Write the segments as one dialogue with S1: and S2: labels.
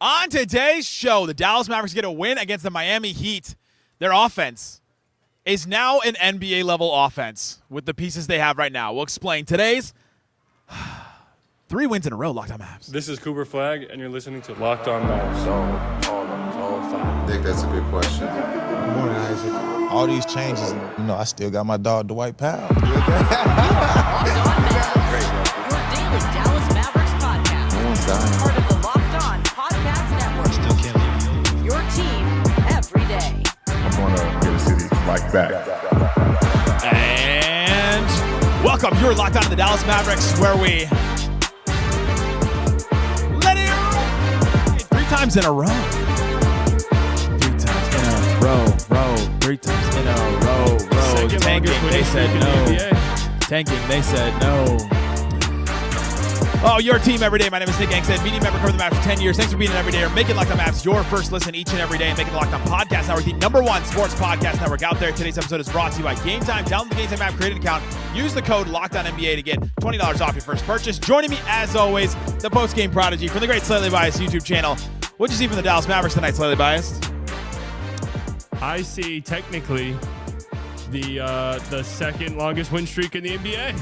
S1: On today's show, the Dallas Mavericks get a win against the Miami Heat. Their offense is now an NBA-level offense with the pieces they have right now. We'll explain today's 3 wins in a row, Locked On Mavs.
S2: This is Cooper Flagg, and you're listening to Locked On Mavs.
S3: Nick, that's a good question.
S4: Good morning, Isaac. All these changes, I still got my dog, Dwight Powell.
S5: Locked On Mavs, your daily Dallas Mavericks podcast. Part of the Locked On Podcast Network.
S4: Still can't leave you.
S5: Your team every day.
S3: I'm going to get a city like that.
S1: And welcome. You're Locked On to the Dallas Mavericks, where we let it 3 times in a row. 3 times in a row. 3 times in a row. Tanking, they said no. Tanking, they said no. Oh, your team every day. My name is Nick Angstadt, media member covering the Mavs for 10 years. Thanks for being an everydayer. Making Locked On Mavs your first listen each and every day. And making the Locked On Podcast Network the #1 sports podcast network out there. Today's episode is brought to you by Game Time. Download the Game Time app, create an account. Use the code LOCKEDONNBA to get $20 off your first purchase. Joining me, as always, the Postgame prodigy from the great Slightly Biased YouTube channel. What'd you see from the Dallas Mavericks tonight, Slightly Biased?
S2: I see technically the second longest win streak in the NBA.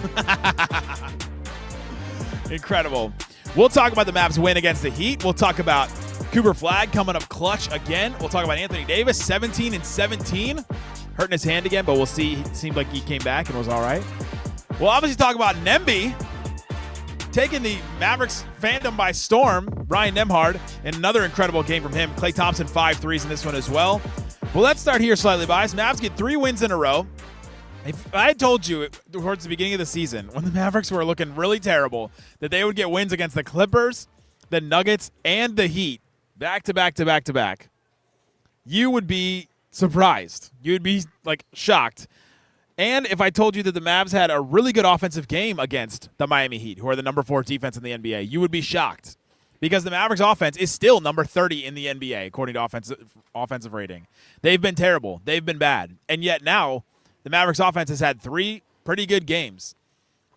S1: Incredible. We'll talk about the Mavs win against the Heat. We'll talk about Cooper Flagg coming up clutch again. We'll talk about Anthony Davis, 17 and 17. Hurting his hand again, but we'll see. It seemed like he came back and was all right. We'll obviously talk about Nembhard taking the Mavericks fandom by storm. Ryan Nembhard, and another incredible game from him. Klay Thompson, 5 threes in this one as well. Well, let's start here, Slightly Biased. Mavs get 3 wins in a row. If I had told you towards the beginning of the season, when the Mavericks were looking really terrible, that they would get wins against the Clippers, the Nuggets, and the Heat, back to back to back to back, you would be surprised. You would be, shocked. And if I told you that the Mavs had a really good offensive game against the Miami Heat, who are the #4 defense in the NBA, you would be shocked. Because the Mavericks offense is still number 30 in the NBA, according to offensive rating. They've been terrible. They've been bad. And yet now, the Mavericks offense has had 3 pretty good games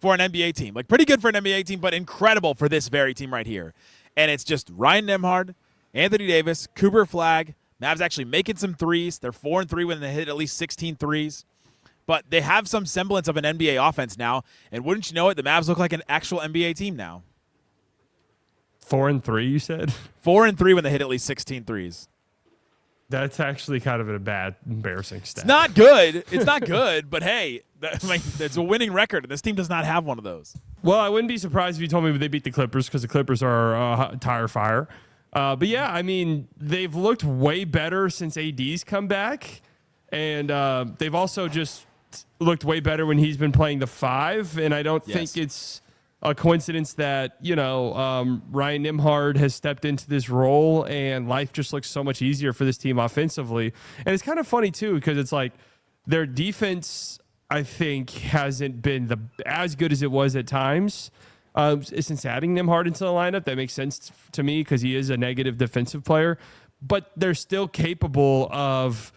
S1: for an NBA team. Pretty good for an NBA team, but incredible for this very team right here. And it's just Ryan Nembhard, Anthony Davis, Cooper Flagg. Mavs actually making some threes. They're 4 and 3 when they hit at least 16 threes. But they have some semblance of an NBA offense now. And wouldn't you know it, the Mavs look like an actual NBA team now.
S2: 4 and 3, you said?
S1: 4 and 3 when they hit at least 16 threes.
S2: That's actually kind of a bad, embarrassing stat.
S1: It's not good. It's not good, but hey, it's a winning record, and this team does not have one of those.
S2: Well, I wouldn't be surprised if you told me they beat the Clippers, because the Clippers are tire fire. But yeah, I mean, they've looked way better since AD's come back, and they've also just looked way better when he's been playing the 5, and I don't think it's a coincidence that, Ryan Nembhard has stepped into this role and life just looks so much easier for this team offensively. And it's kind of funny, too, because it's like their defense, I think, hasn't been as good as it was at times. Since adding Nembhard into the lineup, that makes sense to me because he is a negative defensive player. But they're still capable of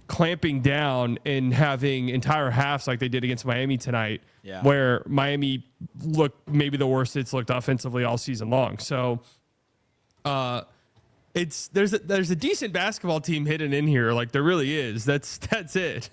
S2: clamping down and having entire halves like they did against Miami tonight, where Miami looked maybe the worst it's looked offensively all season long. So there's a decent basketball team hidden in here. There really is. That's it.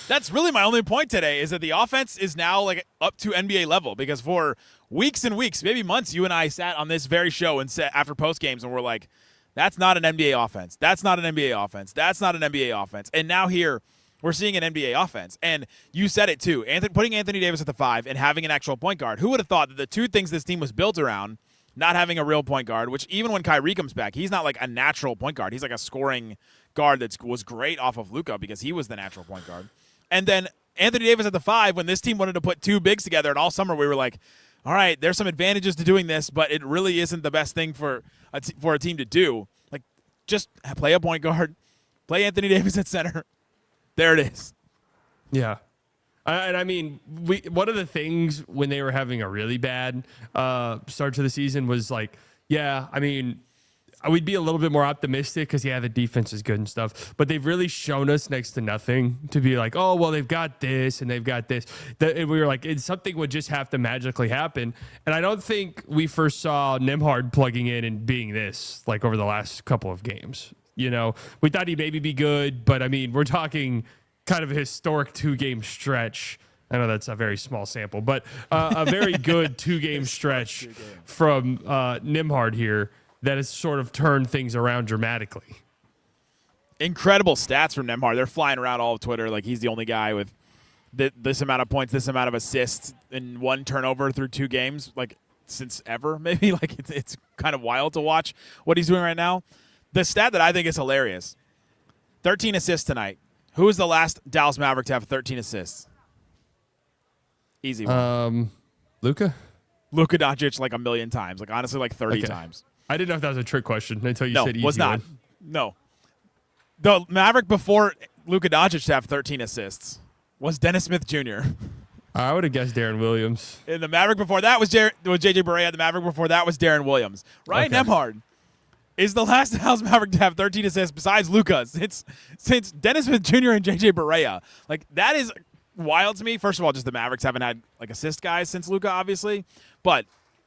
S1: That's really my only point today, is that the offense is now up to NBA level, because for weeks and weeks, maybe months, you and I sat on this very show and said after post games and we're like, that's not an NBA offense. That's not an NBA offense. That's not an NBA offense. And now here, we're seeing an NBA offense. And you said it too. Putting Anthony Davis at the 5 and having an actual point guard. Who would have thought that the 2 things this team was built around, not having a real point guard, which even when Kyrie comes back, he's not a natural point guard. He's a scoring guard that was great off of Luka because he was the natural point guard. And then Anthony Davis at the 5, when this team wanted to put 2 bigs together, and all summer we were like, all right, there's some advantages to doing this, but it really isn't the best thing for a team to do. Just play a point guard, play Anthony Davis at center. There it is.
S2: Yeah. And I mean, one of the things when they were having a really bad start to the season was we'd be a little bit more optimistic because, yeah, the defense is good and stuff. But they've really shown us next to nothing to be like, oh, well, they've got this and they've got this. And we were like, something would just have to magically happen. And I don't think we first saw Nembhard plugging in and being this like over the last couple of games. You know, we thought he'd maybe be good, but I mean, we're talking kind of a historic 2-game stretch. I know that's a very small sample, but a very good 2-game stretch from Nembhard here that has sort of turned things around dramatically.
S1: Incredible stats from Nembhard. They're flying around all of Twitter like he's the only guy with this amount of points, this amount of assists, and 1 turnover through 2 games, like since ever, maybe. Like it's kind of wild to watch what he's doing right now. The stat that I think is hilarious, 13 assists tonight. Who was the last Dallas Maverick to have 13 assists? Easy one.
S2: Luka
S1: Doncic like a million times. Like honestly, like 30 times.
S2: I didn't know if that was a trick question until you said easy.
S1: No, was not.
S2: One.
S1: No. The Maverick before Luka Doncic to have 13 assists was Dennis Smith Jr.
S2: I would have guessed Darren Williams.
S1: And the Maverick before that was JJ Barea. The Maverick before that was Darren Williams. Ryan Nembhard is the last Dallas Maverick to have 13 assists besides Luka since Dennis Smith Jr. and JJ Barea. Like that is wild to me. First of all, just the Mavericks haven't had like assist guys since Luka, obviously. But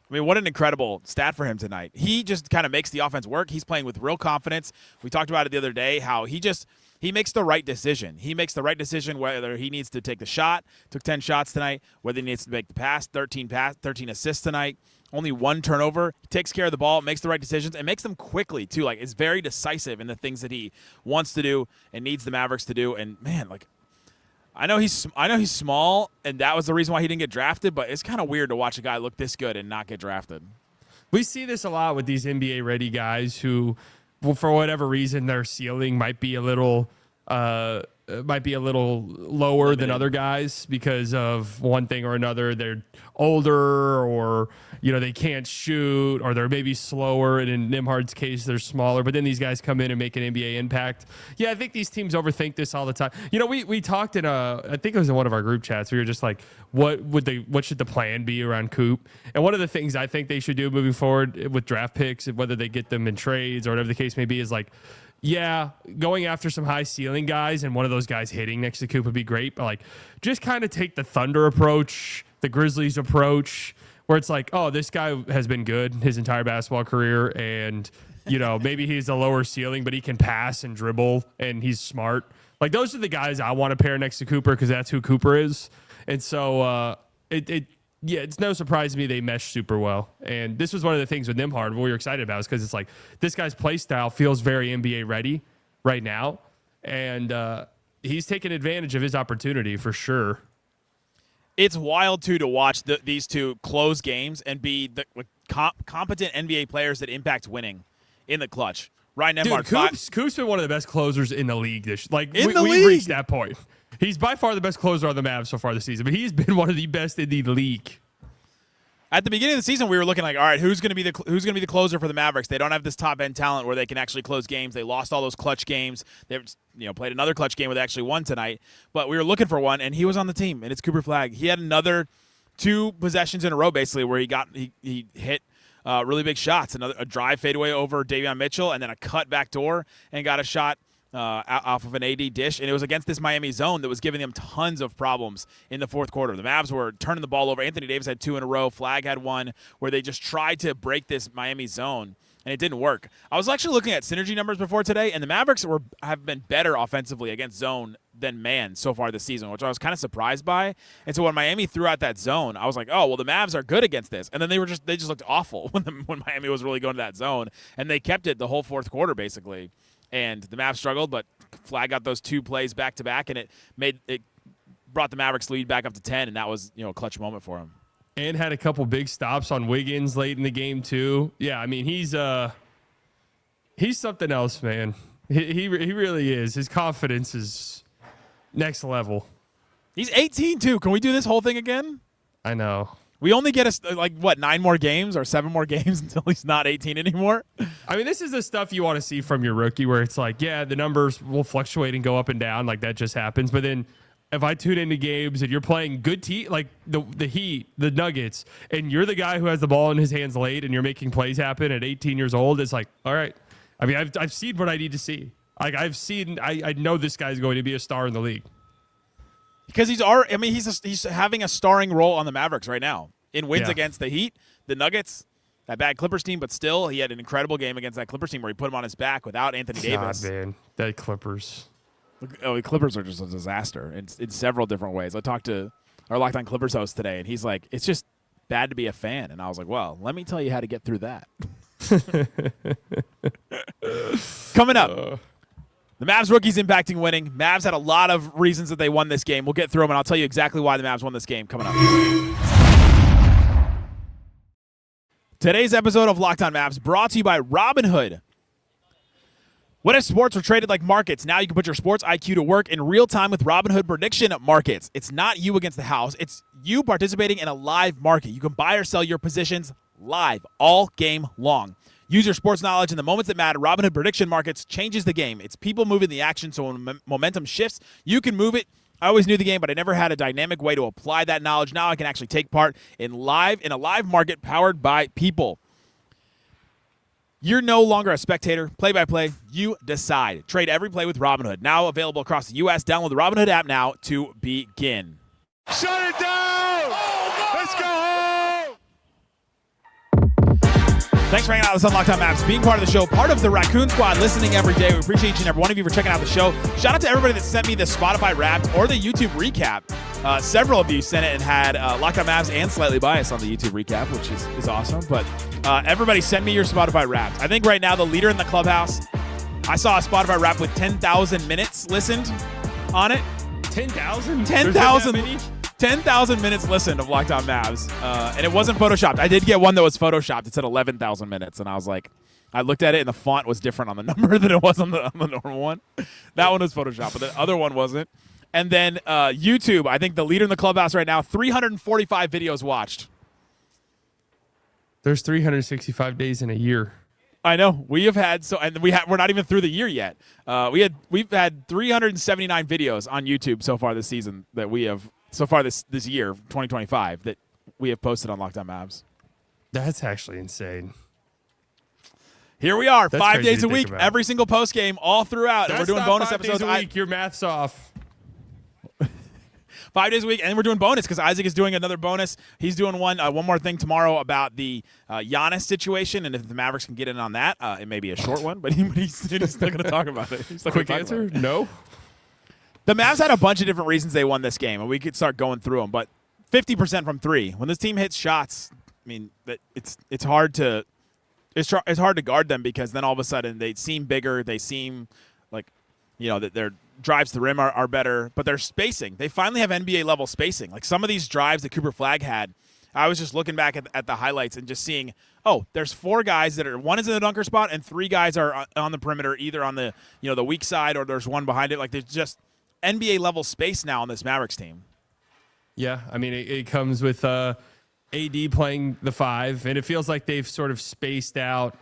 S1: I mean, what an incredible stat for him tonight. He just kind of makes the offense work. He's playing with real confidence. We talked about it the other day, how he makes the right decision. He makes the right decision whether he needs to take the shot, took 10 shots tonight, whether he needs to make the pass, 13 assists tonight, only 1 turnover. He takes care of the ball, makes the right decisions, and makes them quickly, too. Like, it's very decisive in the things that he wants to do and needs the Mavericks to do. And, man, like, I know he's small, and that was the reason why he didn't get drafted, but it's kind of weird to watch a guy look this good and not get drafted.
S2: We see this a lot with these NBA-ready guys who, well, for whatever reason, their ceiling might be a little lower than other guys because of one thing or another. They're older, or they can't shoot, or they're maybe slower. And in Nembhard's case, they're smaller. But then these guys come in and make an NBA impact. Yeah, I think these teams overthink this all the time. We talked in I think it was in one of our group chats. We were just like, what should the plan be around Coop? And one of the things I think they should do moving forward with draft picks, whether they get them in trades or whatever the case may be, is like, yeah, going after some high ceiling guys and one of those guys hitting next to Coop would be great. But like, just kind of take the Thunder approach, the Grizzlies approach, where it's like, oh, this guy has been good his entire basketball career, and maybe he's a lower ceiling, but he can pass and dribble and he's smart. Like, those are the guys I want to pair next to Cooper because that's who Cooper is. And so it's no surprise to me they mesh super well. And this was one of the things with Nembhard what we were excited about, is because it's like this guy's play style feels very NBA ready right now. And he's taking advantage of his opportunity for sure.
S1: It's wild, too, to watch these two close games and be the competent NBA players that impact winning in the clutch. Ryan Nembhard.
S2: Coop's been one of the best closers in the league. We've
S1: league.
S2: reached that point. He's by far the best closer on the Mavs so far this season, but he's been one of the best in the league.
S1: At the beginning of the season, we were looking like, all right, who's going to be the closer for the Mavericks? They don't have this top end talent where they can actually close games. They lost all those clutch games. They've played another clutch game where they actually won tonight. But we were looking for one, and he was on the team, and it's Cooper Flagg. He had another 2 possessions in a row basically where he hit really big shots. A drive fadeaway over Davion Mitchell, and then a cut backdoor and got a shot off of an AD dish, and it was against this Miami zone that was giving them tons of problems in the fourth quarter. The Mavs were turning the ball over. Anthony Davis had 2 in a row. Flagg had 1 where they just tried to break this Miami zone, and it didn't work. I was actually looking at synergy numbers before today, and the Mavericks have been better offensively against zone than man so far this season, which I was kind of surprised by. And so when Miami threw out that zone, I was like, oh, well, the Mavs are good against this. And then they just looked awful when Miami was really going to that zone, and they kept it the whole fourth quarter basically. And the Mavs struggled, but Flagg got those 2 plays back-to-back, and it brought the Mavericks lead back up to 10, and that was a clutch moment for him.
S2: And had a couple big stops on Wiggins late in the game too. Yeah, I mean he's something else, man. He really is. His confidence is next level.
S1: He's 18 too. Can we do this whole thing again?
S2: I know.
S1: We only get 9 more games or 7 more games until he's not 18 anymore.
S2: I mean, this is the stuff you want to see from your rookie, where it's like, yeah, the numbers will fluctuate and go up and down, like that just happens. But then if I tune into games and you're playing good team, like the Heat, the Nuggets, and you're the guy who has the ball in his hands late and you're making plays happen at 18 years old, it's like, all right, I mean, I've seen what I need to see. Like I know this guy's going to be a star in the league.
S1: Because he's having a starring role on the Mavericks right now in wins against the Heat, the Nuggets, that bad Clippers team, but still he had an incredible game against that Clippers team where he put him on his back without Anthony Davis.
S2: God, man, that Clippers.
S1: The Clippers are just a disaster in several different ways. I talked to our Locked On Clippers host today, and he's like, it's just bad to be a fan. And I was like, well, let me tell you how to get through that. Coming up. The Mavs rookies impacting winning. Mavs had a lot of reasons that they won this game. We'll get through them, and I'll tell you exactly why the Mavs won this game coming up. Today's episode of Locked On Mavs brought to you by Robinhood. What if sports were traded like markets? Now you can put your sports IQ to work in real time with Robinhood prediction markets. It's not you against the house. It's you participating in a live market. You can buy or sell your positions live all game long. Use your sports knowledge in the moments that matter. Robinhood Prediction Markets changes the game. It's people moving the action, so when momentum shifts, you can move it. I always knew the game, but I never had a dynamic way to apply that knowledge. Now I can actually take part in a live market powered by people. You're no longer a spectator. Play-by-play, you decide. Trade every play with Robinhood. Now available across the U.S. Download the Robinhood app now to begin.
S6: Shut it down! Let's go home!
S1: Thanks for hanging out with us on Locked On Mavs, being part of the show, part of the Raccoon Squad, listening every day. We appreciate each and every one of you for checking out the show. Shout out to everybody that sent me the Spotify Wrapped or the YouTube recap. Several of you sent it and had Locked On Mavs and Slightly Biased on the YouTube recap, which is awesome. But everybody send me your Spotify Wrapped. I think right now the leader in the clubhouse, I saw a Spotify Wrapped with 10,000 minutes listened on it.
S2: 10,000?
S1: 10,000 minutes listened of Locked On Mavs, and it wasn't photoshopped. I did get one that was photoshopped. It said 11,000 minutes, and I was like, I looked at it, and the font was different on the number than it was on the normal one. That one was photoshopped, but the other one wasn't. And then YouTube, I think the leader in the clubhouse right now, 345 videos watched.
S2: There's 365 days in a year.
S1: I know we're not even through the year yet. We've had 379 videos on YouTube so far this season that we have. So far this year, 2025, that we have posted on Locked On Mavs.
S2: That's actually insane.
S1: Here we are,
S2: That's
S1: 5 days a
S2: to
S1: week,
S2: think about.
S1: every single post game, all throughout. And we're doing bonus
S2: 5
S1: episodes.
S2: days a week. Your math's off.
S1: 5 days a week, and we're doing bonus because Isaac is doing another bonus. He's doing one more thing tomorrow about the Giannis situation, and if the Mavericks can get in on that, it may be a short one, but he's still going to talk about it.
S2: Quick answer, no.
S1: The Mavs had a bunch of different reasons they won this game, and we could start going through them. But 50% from three, when this team hits shots, I mean, it's hard to guard them because then all of a sudden they seem bigger. They seem like, that their drives to the rim are better, but their spacing. They finally have NBA level spacing. Like some of these drives that Cooper Flagg had, I was just looking back at the highlights and just seeing, there's four guys that are, one is in the dunker spot and three guys are on the perimeter, either on the the weak side or there's one behind it. Like there's just NBA level space now on this Mavericks team. Yeah,
S2: I mean, it comes with AD playing the 5, and it feels like they've sort of spaced out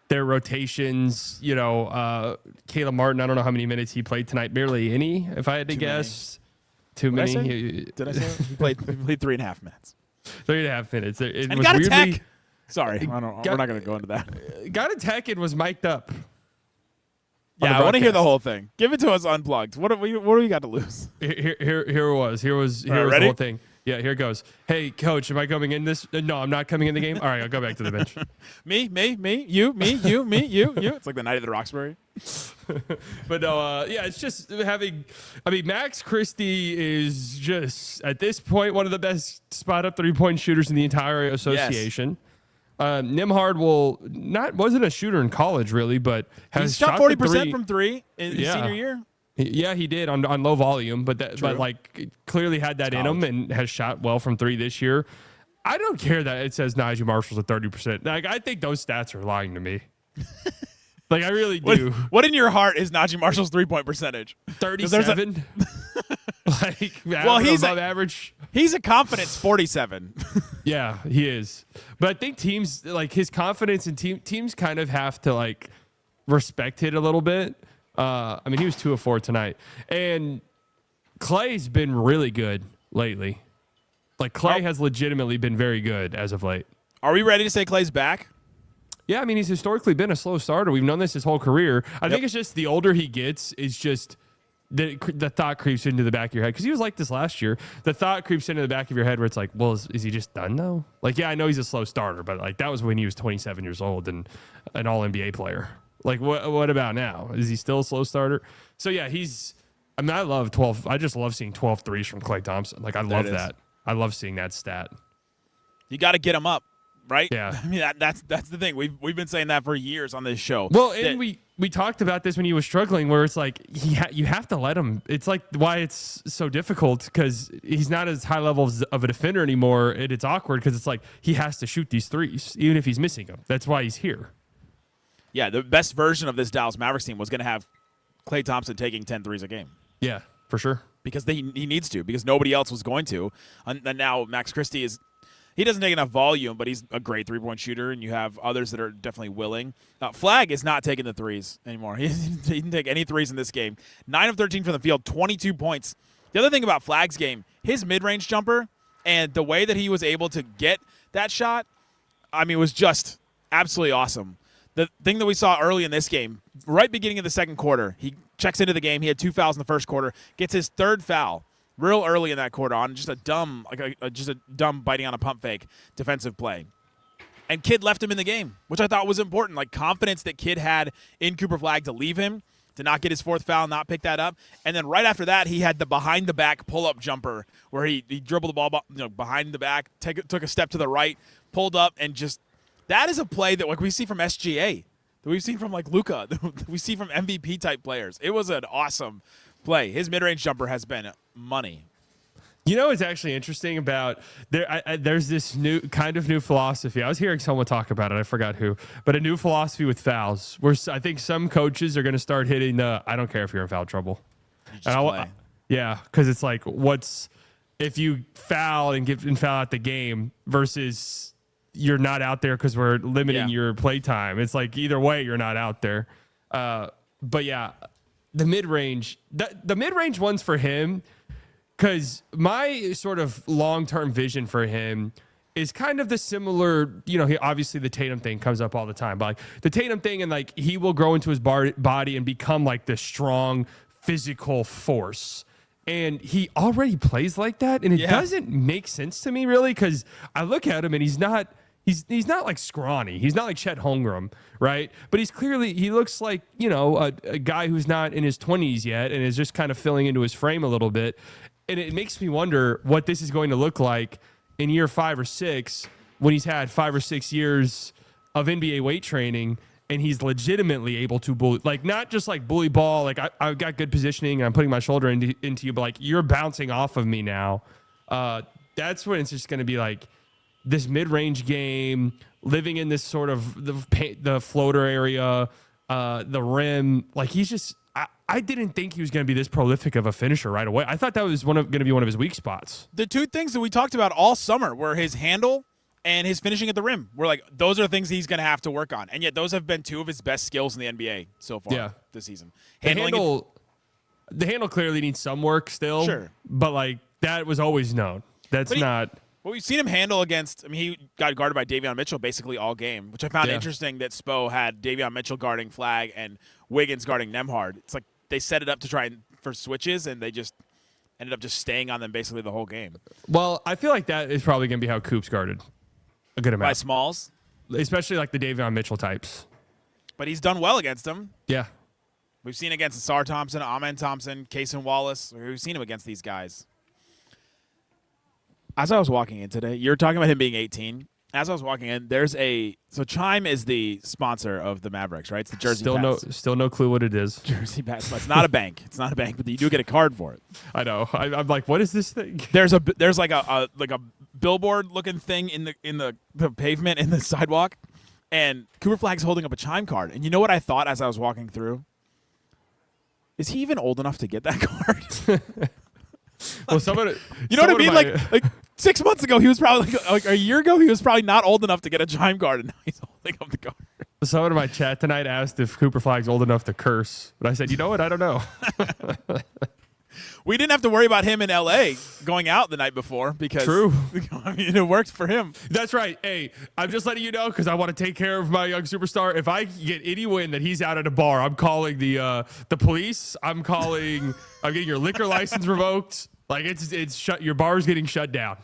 S2: their rotations. Caleb Martin, I don't know how many minutes he played tonight. Barely any, if I had to guess. Too many.
S1: Did I say that? He played 3.5 minutes.
S2: 3.5 minutes. It
S1: and
S2: was
S1: got a
S2: weirdly,
S1: tech. Sorry, we're not going to go into that.
S2: Got a tech and was mic'd up.
S1: Yeah, I want to hear the whole thing. Give it to us unplugged. What do we got to lose?
S2: Here it was. Here was the whole thing. Yeah, here it goes. Hey, coach, am I coming in this? No, I'm not coming in the game. All right, I'll go back to the bench.
S1: me, you. It's like the night of the Roxbury.
S2: But no, it's just having. I mean, Max Christie is just at this point one of the best spot up 3-point shooters in the entire association. Yes. Nembhard wasn't a shooter in college really, but has
S1: shot 40% from three in his senior year.
S2: Yeah, he did on low volume, but clearly had that in him and has shot well from 3 this year. I don't care that it says Naji Marshall's at 30%. Like I think those stats are lying to me. Like I really do.
S1: What in your heart is Naji Marshall's 3-point percentage?
S2: 37. He's above average.
S1: He's a confidence 47.
S2: Yeah, he is. But I think teams like his confidence and teams kind of have to respect it a little bit. I mean, he was 2 of 4 tonight, and Klay's been really good lately. Like Klay has legitimately been very good as of late.
S1: Are we ready to say Klay's back?
S2: Yeah, I mean, he's historically been a slow starter. We've known this his whole career. I think it's just the older he gets, it's just the thought creeps into the back of your head. Because he was like this last year. The thought creeps into the back of your head where it's like, well, is he just done though? Like, yeah, I know he's a slow starter, but like that was when he was 27 years old and an all-NBA player. Like, what about now? Is he still a slow starter? So, yeah, I love 12. I just love seeing 12 threes from Klay Thompson. Like, I love that. I love seeing that stat.
S1: You got to get him up. Right?
S2: Yeah.
S1: I mean, that's the thing. We've been saying that for years on this show.
S2: Well, and we talked about this when he was struggling, where it's like you have to let him. It's like why it's so difficult because he's not as high level of a defender anymore, and it's awkward because it's like he has to shoot these threes even if he's missing them. That's why he's here.
S1: Yeah, the best version of this Dallas Mavericks team was going to have Klay Thompson taking 10 threes a game.
S2: Yeah, for sure.
S1: Because he needs to, because nobody else was going to. And now Max Christie he doesn't take enough volume, but he's a great three-point shooter, and you have others that are definitely willing. Flagg is not taking the threes anymore. He didn't take any threes in this game. 9 of 13 from the field, 22 points. The other thing about Flagg's game, his mid-range jumper and the way that he was able to get that shot, I mean, was just absolutely awesome. The thing that we saw early in this game, right beginning of the second quarter, he checks into the game. He had 2 fouls in the first quarter, gets his 3rd foul real early in that quarter on just a dumb, biting on a pump fake defensive play. And Kidd left him in the game, which I thought was important. Like, confidence that Kidd had in Cooper Flagg to leave him, to not get his 4th foul, not pick that up. And then right after that, he had the behind-the-back pull-up jumper where he dribbled the ball behind the back, took a step to the right, pulled up, and just – that is a play that like we see from SGA, that we've seen from like Luka, that we see from MVP-type players. It was an awesome play. His mid-range jumper has been money.
S2: You know what's actually interesting about there's this new philosophy. I was hearing someone talk about it. I forgot who, but a new philosophy with fouls where I think some coaches are going to start hitting the I don't care if you're in foul trouble.
S1: You just play.
S2: Yeah, because it's like what's if you foul and foul out the game versus you're not out there because we're limiting your play time. It's like either way you're not out there. But yeah. The mid-range, the mid-range one's for him because my sort of long-term vision for him is kind of the similar, obviously the Tatum thing comes up all the time, but like the Tatum thing and like he will grow into his body and become like this strong physical force. And he already plays like that. And it doesn't make sense to me really because I look at him and he's not like scrawny. He's not like Chet Holmgren, right? But he looks like, a guy who's not in his 20s yet and is just kind of filling into his frame a little bit. And it makes me wonder what this is going to look like in year 5 or 6 when he's had 5 or 6 years of NBA weight training and he's legitimately able to bully, like not just like bully ball, like I've got good positioning and I'm putting my shoulder into you, but like you're bouncing off of me now. That's when it's just going to be like, this mid-range game, living in this sort of the floater area, the rim. Like he's just, I didn't think he was going to be this prolific of a finisher right away. I thought that was going to be one of his weak spots.
S1: The two things that we talked about all summer were his handle and his finishing at the rim. We're like, those are things he's going to have to work on. And yet those have been 2 of his best skills in the NBA so far this season.
S2: The handle clearly needs some work still.
S1: Sure.
S2: But like that was always known.
S1: Well, we've seen him handle against – he got guarded by Davion Mitchell basically all game, which I found interesting that Spo had Davion Mitchell guarding Flagg and Wiggins guarding Nembhard. It's like they set it up to try for switches, and they just ended up just staying on them basically the whole game.
S2: Well, I feel like that is probably going to be how Coop's guarded a good amount.
S1: By Smalls?
S2: Especially like the Davion Mitchell types.
S1: But he's done well against them.
S2: Yeah.
S1: We've seen against Asar Thompson, Amen Thompson, Cason Wallace. We've seen him against these guys. As I was walking in today, you're talking about him being 18. As I was walking in, so Chime is the sponsor of the Mavericks, right? It's the Jersey Pass.
S2: Still no clue what it is.
S1: Jersey Pass. It's not a bank. It's not a bank, but you do get a card for it.
S2: I know. I'm like, what is this thing?
S1: There's like a billboard looking thing in the pavement in the sidewalk, and Cooper Flagg's holding up a Chime card. And you know what I thought as I was walking through? Is he even old enough to get that card?
S2: Well, somebody,
S1: you know what I mean? Like 6 months ago, he was probably like a year ago, he was probably not old enough to get a Chime card, and now he's holding up the card.
S2: Someone in my chat tonight asked if Cooper Flagg's old enough to curse, but I said, you know what? I don't know.
S1: We didn't have to worry about him in L.A. going out the night before because
S2: True.
S1: I mean, it worked for him.
S2: That's right. Hey, I'm just letting you know because I want to take care of my young superstar. If I get any win that he's out at a bar, I'm calling the police. I'm getting your liquor license revoked. Like it's shut. Your bar's getting shut down.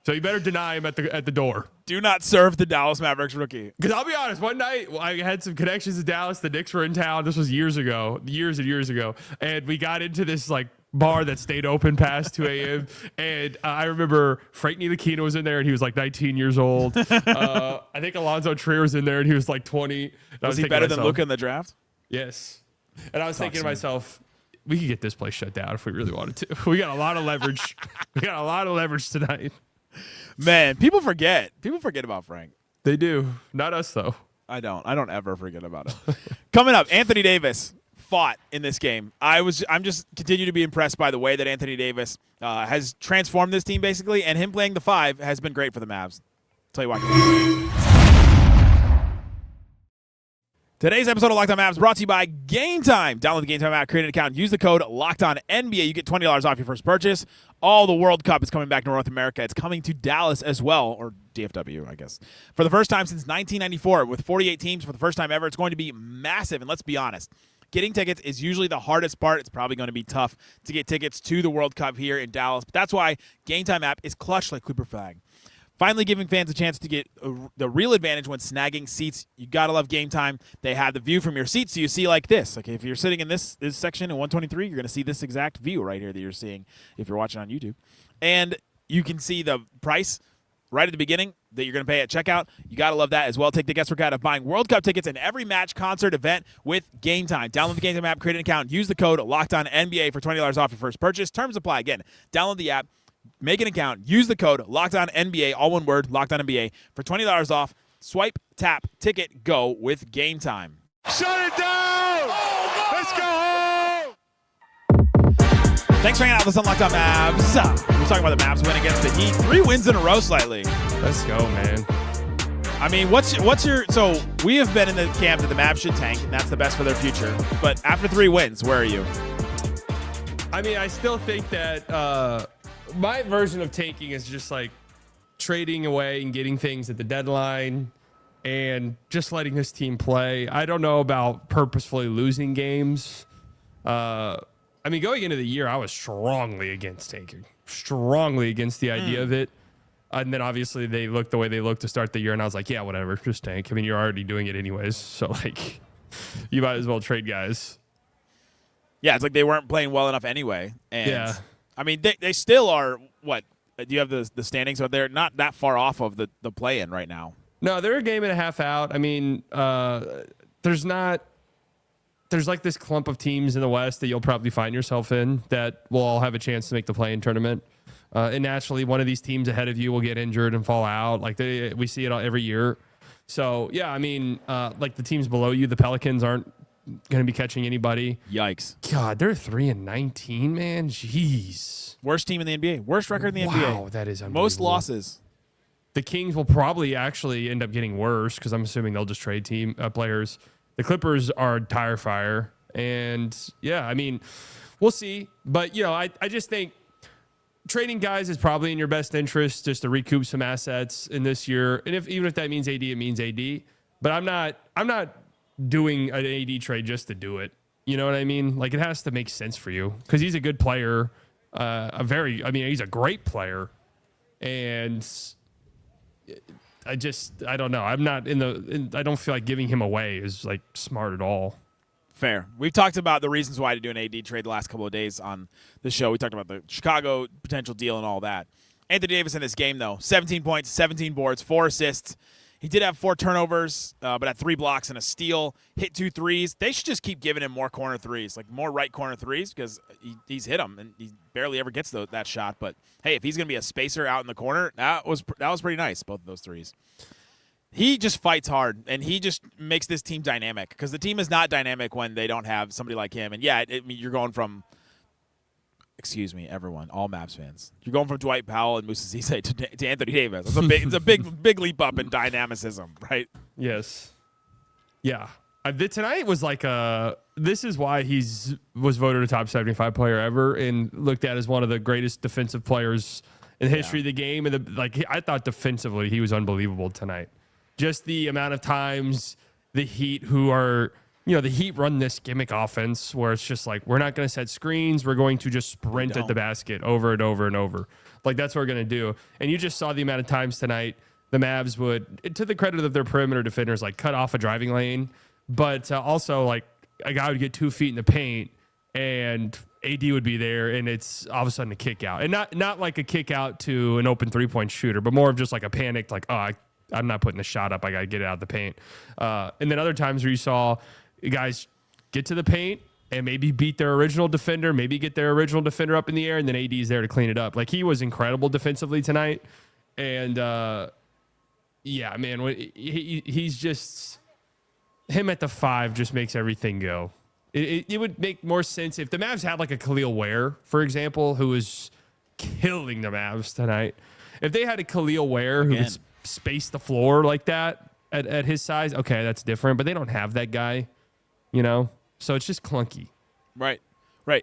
S2: So you better deny him at the door.
S1: Do not serve the Dallas Mavericks rookie.
S2: Because I'll be honest, one night I had some connections to Dallas. The Knicks were in town. This was years and years ago. And we got into this like bar that stayed open past 2 a.m. And I remember Frank Ntilikina was in there and he was like 19 years old. I think Alonzo Trier was in there and he was like 20.
S1: Was he better than Luka in the draft?
S2: Yes. And I was thinking to myself, we could get this place shut down if we really wanted to. We got a lot of leverage. We got a lot of leverage tonight.
S1: Man, people forget. People forget about Frank.
S2: They do. Not us, though.
S1: I don't ever forget about it. Coming up, Anthony Davis fought in this game. I'm just continue to be impressed by the way that Anthony Davis has transformed this team, basically, and him playing the 5 has been great for the Mavs. Tell you why. Today's episode of Locked On Mavs brought to you by Game Time. Download the Game Time app, create an account, use the code LOCKEDONNBA. You get $20 off your first purchase. All the World Cup is coming back to North America. It's coming to Dallas as well, or DFW, I guess. For the first time since 1994, with 48 teams for the first time ever, it's going to be massive. And let's be honest, getting tickets is usually the hardest part. It's probably going to be tough to get tickets to the World Cup here in Dallas. But that's why Game Time app is clutch like Cooper Flagg. Finally giving fans a chance to get the real advantage when snagging seats. You got to love Game Time. They have the view from your seat, so you see like this. Like if you're sitting in this section in 123, you're going to see this exact view right here that you're seeing if you're watching on YouTube. And you can see the price right at the beginning that you're going to pay at checkout. You got to love that as well. Take the guesswork out of buying World Cup tickets and every match, concert, event with Game Time. Download the Game Time app, create an account, use the code LOCKEDONNBA for $20 off your first purchase. Terms apply. Again, download the app. Make an account. Use the code LOCKEDONNBA, all one word, LOCKEDONNBA, for $20 off. Swipe, tap, ticket, go with Game Time.
S6: Shut it down! Let's go home!
S1: Thanks for hanging out with us on Locked On Mavs. We're talking about the Mavs win against the Heat. 3 wins in a row slightly.
S2: Let's go, man.
S1: I mean, what's your – so we have been in the camp that the Mavs should tank, and that's the best for their future. But after 3 wins, where are you?
S2: I mean, I still think that my version of tanking is just like trading away and getting things at the deadline and just letting this team play. I don't know about purposefully losing games. I mean, going into the year, I was strongly against tanking, strongly against the idea of it. And then obviously they looked the way they looked to start the year, and I was like, yeah, whatever, just tank. I mean, you're already doing it anyways, so like you might as well trade guys.
S1: Yeah, it's like they weren't playing well enough anyway. And
S2: Yeah.
S1: I mean, they still are, what, do you have the standings out there? Not that far off of the play-in right now.
S2: No, they're a game and a half out. I mean, there's like this clump of teams in the West that you'll probably find yourself in that will all have a chance to make the play-in tournament. And naturally, one of these teams ahead of you will get injured and fall out. Like we see it every year. So, yeah, I mean, like the teams below you, the Pelicans aren't going to be catching anybody.
S1: Yikes.
S2: God, they're 3-19, man. Jeez.
S1: Worst team in the NBA. Worst record in the NBA.
S2: Wow, that is unbelievable.
S1: Most losses.
S2: The Kings will probably actually end up getting worse because I'm assuming they'll just trade players. The Clippers are tire fire. And, yeah, I mean, we'll see. But, you know, I just think trading guys is probably in your best interest just to recoup some assets in this year. And even if that means AD, it means AD. But I'm not doing an AD trade just to do it. You know what I mean? Like, it has to make sense for you because he's a good player. He's a great player. And I don't know. I'm not I don't feel like giving him away is like smart at all.
S1: Fair. We've talked about the reasons why to do an AD trade the last couple of days on the show. We talked about the Chicago potential deal and all that. Anthony Davis in this game, though, 17 points, 17 boards, 4 assists. He did have 4 turnovers, but had 3 blocks and a steal. Hit 2 threes. They should just keep giving him more corner threes, like more right corner threes, because he's hit them and he barely ever gets that shot. But hey, if he's going to be a spacer out in the corner, that was pretty nice. Both of those threes. He just fights hard, and he just makes this team dynamic because the team is not dynamic when they don't have somebody like him. And yeah, you're going from. Excuse me, everyone, all Mavs fans. You're going from Dwight Powell and Musa Cisse to Anthony Davis. It's a big leap up in dynamicism, right?
S2: Yes. Yeah. Tonight was like this is why was voted a top 75 player ever and looked at as one of the greatest defensive players in the history of the game. And I thought defensively he was unbelievable tonight. Just the amount of times the Heat, the Heat run this gimmick offense where it's just like, we're not going to set screens. We're going to just sprint at the basket over and over and over. Like, that's what we're going to do. And you just saw the amount of times tonight the Mavs would, to the credit of their perimeter defenders, like cut off a driving lane, but also like a guy would get 2 feet in the paint and AD would be there, and it's all of a sudden a kick out. And not like a kick out to an open 3-point shooter, but more of just like a panicked, like, I'm not putting the shot up. I got to get it out of the paint. And then other times where you saw guys get to the paint and maybe beat their original defender, maybe get their original defender up in the air, and then AD is there to clean it up. Like, he was incredible defensively tonight. And, yeah, man, he's just... Him at the 5 just makes everything go. It would make more sense if the Mavs had like a Khalil Ware, for example, who was killing the Mavs tonight. If they had a Khalil Ware who could space the floor like that at his size, okay, that's different. But they don't have that guy, So it's just clunky.
S1: Right.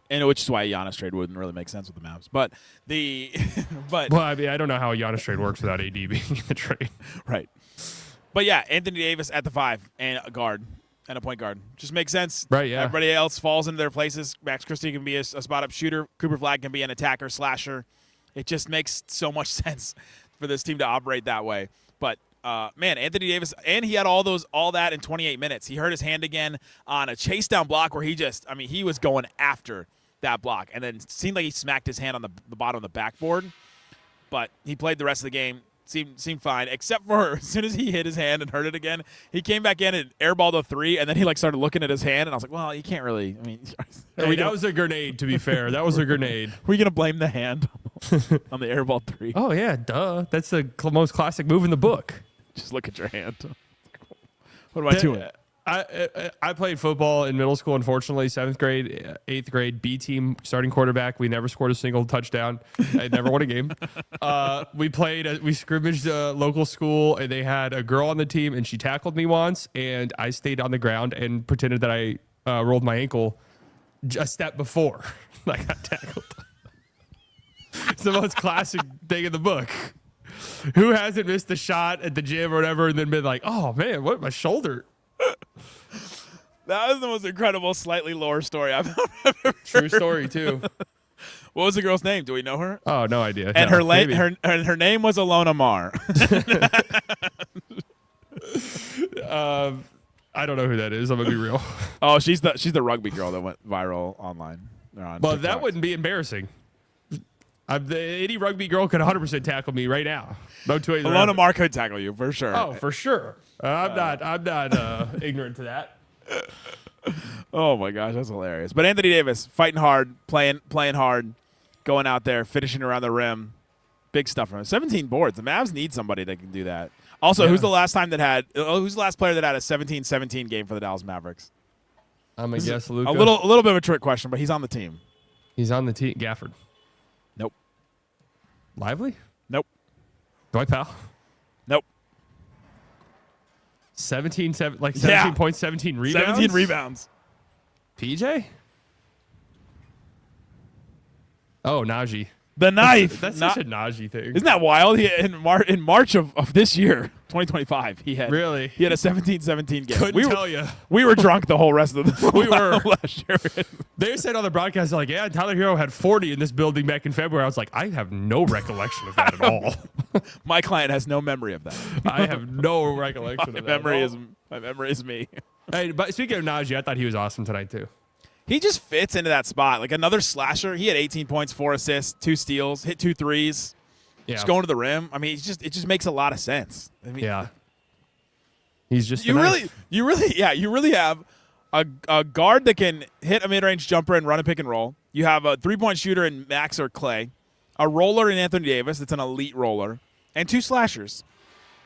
S1: And which is why Giannis trade wouldn't really make sense with the Mavs. But
S2: well, I mean, I don't know how a Giannis trade works without AD being in the trade.
S1: Right. But yeah, Anthony Davis at the 5 and a guard and a point guard. Just makes sense.
S2: Right, yeah.
S1: Everybody else falls into their places. Max Christie can be a spot-up shooter. Cooper Flagg can be an attacker, slasher. It just makes so much sense for this team to operate that way. But, man, Anthony Davis, and he had all that in 28 minutes. He hurt his hand again on a chase-down block where he was going after that block. And then it seemed like he smacked his hand on the bottom of the backboard. But he played the rest of the game. Seemed fine, except for as soon as he hit his hand and hurt it again, he came back in and airballed a 3, and then he started looking at his hand, and I was like, well, you can't really. I mean,
S2: that was a grenade. To be fair, that was a grenade.
S1: Were you gonna blame the hand on the airball 3?
S2: Oh yeah, duh. That's the most classic move in the book.
S1: Just look at your hand. What am I doing?
S2: I played football in middle school, unfortunately, 7th grade, 8th grade, B team, starting quarterback. We never scored a single touchdown. I never won a game. We scrimmaged a local school, and they had a girl on the team, and she tackled me once, and I stayed on the ground and pretended that I rolled my ankle a step before I got tackled. It's the most classic thing in the book. Who hasn't missed a shot at the gym or whatever and then been like, oh, man, what, my shoulder?
S1: That was the most incredible, slightly lower story I've ever heard.
S2: True story, too.
S1: What was the girl's name? Do we know her?
S2: Oh, no idea.
S1: And her name was Alona Mar.
S2: I don't know who that is. I'm going to be real.
S1: Oh, she's the rugby girl that went viral online.
S2: Well, TikTok. That wouldn't be embarrassing. Any rugby girl could 100% tackle me right now. No two ways around.
S1: Alona Mar could tackle you for sure.
S2: Oh, for sure. I'm not ignorant to that.
S1: Oh my gosh, that's hilarious. But Anthony Davis fighting hard, playing hard, going out there, finishing around the rim. Big stuff from him. 17 boards. The Mavs need somebody that can do that. Also, who's the last player that had a 17-17 game for the Dallas Mavericks?
S2: I'm gonna guess Luka.
S1: A little bit of a trick question, but he's on the team.
S2: He's on the team. Gafford.
S1: Nope.
S2: Lively?
S1: Nope.
S2: Dwight Powell?
S1: Nope.
S2: 17 points, 17 rebounds?
S1: 17 rebounds.
S2: PJ? Oh, Naji.
S1: The knife.
S2: That's such a Naji thing.
S1: Isn't that wild? In March of this year, 2025, he had a 17-17 game.
S2: Couldn't tell you.
S1: We were drunk the whole rest of the last year.
S2: They said on the broadcast, like, yeah, Tyler Hero had 40 in this building back in February. I was like, I have no recollection of that at all.
S1: My client has no memory of that.
S2: I have no recollection of that.
S1: My memory is me.
S2: Hey, but speaking of Naji, I thought he was awesome tonight too.
S1: He just fits into that spot. Like another slasher. He had 18 points, 4 assists, 2 steals, hit 2 threes. Yeah. Just going to the rim. I mean, it just makes a lot of sense. I mean,
S2: yeah. He's just
S1: you really have a guard that can hit a mid-range jumper and run a pick and roll. You have a 3-point shooter in Max or Klay, a roller in Anthony Davis that's an elite roller, and 2 slashers.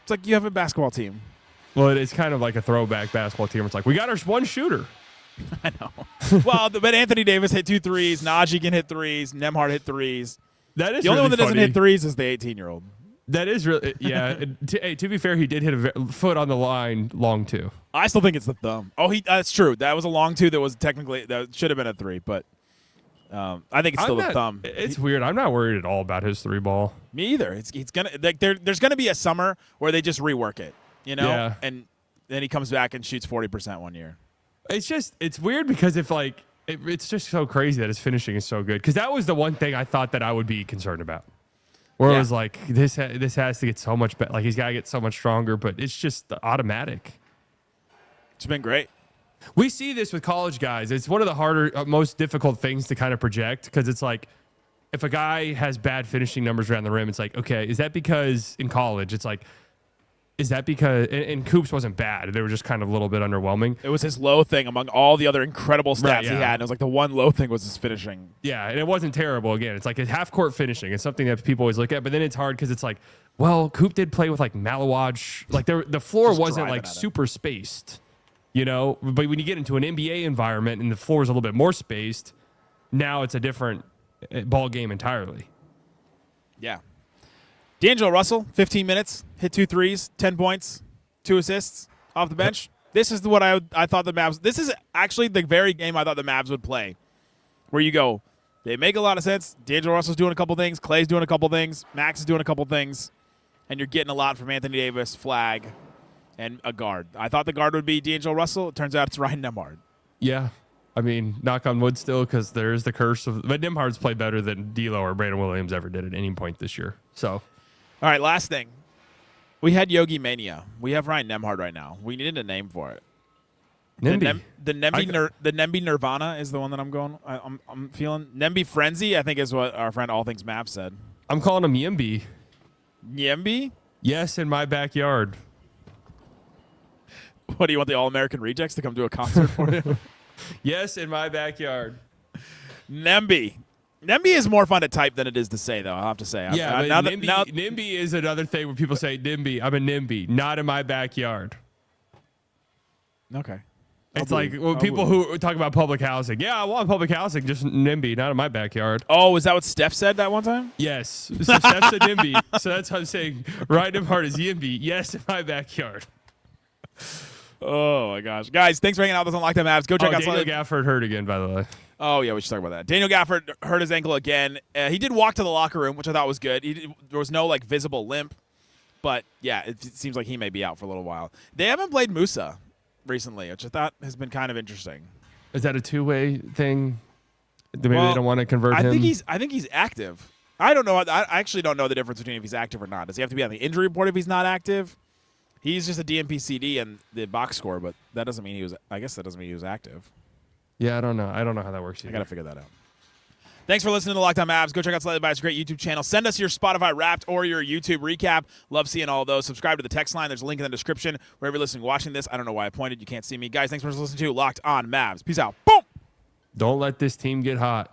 S1: It's like you have a basketball team.
S2: Well, it's kind of like a throwback basketball team. It's like, we got our one shooter.
S1: I know. Well, but Anthony Davis hit 2 threes. Naji can hit threes. Nembhard hit threes.
S2: That is
S1: the only
S2: really
S1: one that doesn't
S2: funny.
S1: hit threes is the 18-year-old.
S2: That is really, yeah. To be fair, he did hit a foot on the line long too.
S1: I still think it's the thumb. Oh, that's true. That was a long two that was technically, that should have been a 3, but I think it's still the thumb.
S2: It's weird. I'm not worried at all about his 3 ball.
S1: Me either. It's gonna like there's gonna be a summer where they just rework it, you know,
S2: Yeah.
S1: and then he comes back and shoots 40% one year.
S2: It's weird because if like it's just so crazy that his finishing is so good. Because that was the one thing I thought that I would be concerned about. Where it was like this has to get so much better. Like he's got to get so much stronger, but it's just automatic.
S1: It's been great.
S2: We see this with college guys. It's one of the harder, most difficult things to kind of project because it's like if a guy has bad finishing numbers around the rim, it's like, okay, is that because in college, it's like, is that because, and Coops wasn't bad. They were just kind of a little bit underwhelming.
S1: It was his low thing among all the other incredible stats
S2: Right,
S1: he
S2: yeah.
S1: had. And it was like the one low thing was his finishing.
S2: Yeah, and it wasn't terrible. Again, it's like a half-court finishing. It's something that people always look at, but then it's hard because it's like, well, Coop did play with like Malawaj. Like the floor
S1: Just
S2: wasn't
S1: driving
S2: like
S1: at him.
S2: super spaced, you know? But when you get into an NBA environment and the floor is a little bit more spaced, now it's a different ball game entirely.
S1: Yeah. D'Angelo Russell, 15 minutes, hit 2 threes, 10 points, 2 assists off the bench. This is what I thought the Mavs. This is actually the very game I thought the Mavs would play, where you go, they make a lot of sense. D'Angelo Russell's doing a couple things, Klay's doing a couple things, Max is doing a couple things, and you're getting a lot from Anthony Davis, Flagg, and a guard. I thought the guard would be D'Angelo Russell. It turns out it's Ryan Nembhard.
S2: Yeah. I mean, knock on wood still, because there is the curse of. But Nembhard's played better than D'Lo or Brandon Williams ever did at any point this year. So,
S1: All right, last thing. We had Yogi Mania. We have Ryan Nembhard right now. We needed a name for it.
S2: Nimby.
S1: The Nemby Nirvana is the one that I'm going. I'm feeling. Nemby Frenzy, I think, is what our friend All Things Mavs said.
S2: I'm calling him Yimby.
S1: Yemby?
S2: Yes, in my backyard.
S1: What do you want the All American Rejects to come do a concert for you?
S2: Yes, in my backyard.
S1: Nemby. Nemby is more fun to type than it is to say, though. I'll have to say.
S2: Yeah,
S1: now
S2: but NIMBY is another thing where people say NIMBY. I'm a NIMBY, not in my backyard.
S1: Okay.
S2: It's like people who talk about public housing. Yeah, I want public housing, just NIMBY, not in my backyard.
S1: Oh, is that what Steph said that one time?
S2: Yes. So Steph's a NIMBY. So that's how I'm saying Ryan Nembhard is YIMBY. Yes, in my backyard.
S1: Oh, my gosh. Guys, thanks for hanging out with us on Lockdown Mavs. Go check out
S2: Daniel Gafford hurt again, by the way.
S1: Oh, yeah, we should talk about that. Daniel Gafford hurt his ankle again. He did walk to the locker room, which I thought was good. There was no, visible limp. But, yeah, it seems like he may be out for a little while. They haven't played Musa recently, which I thought has been kind of interesting.
S2: Is that a two-way thing? Maybe they don't want to convert him?
S1: I think he's active. I don't know. I actually don't know the difference between if he's active or not. Does he have to be on the injury report if he's not active? He's just a DNP CD and the box score, but that doesn't mean he was. I guess that doesn't mean he was active.
S2: Yeah, I don't know. I don't know how that works either.
S1: I got to figure that out. Thanks for listening to Lockdown Mavs. Go check out Slightly Biased, great YouTube channel. Send us your Spotify Wrapped or your YouTube recap. Love seeing all of those. Subscribe to the text line. There's a link in the description. Wherever you're listening, watching this. I don't know why I pointed. You can't see me. Guys, thanks for listening to Locked On Mavs. Peace out. Boom!
S2: Don't let this team get hot.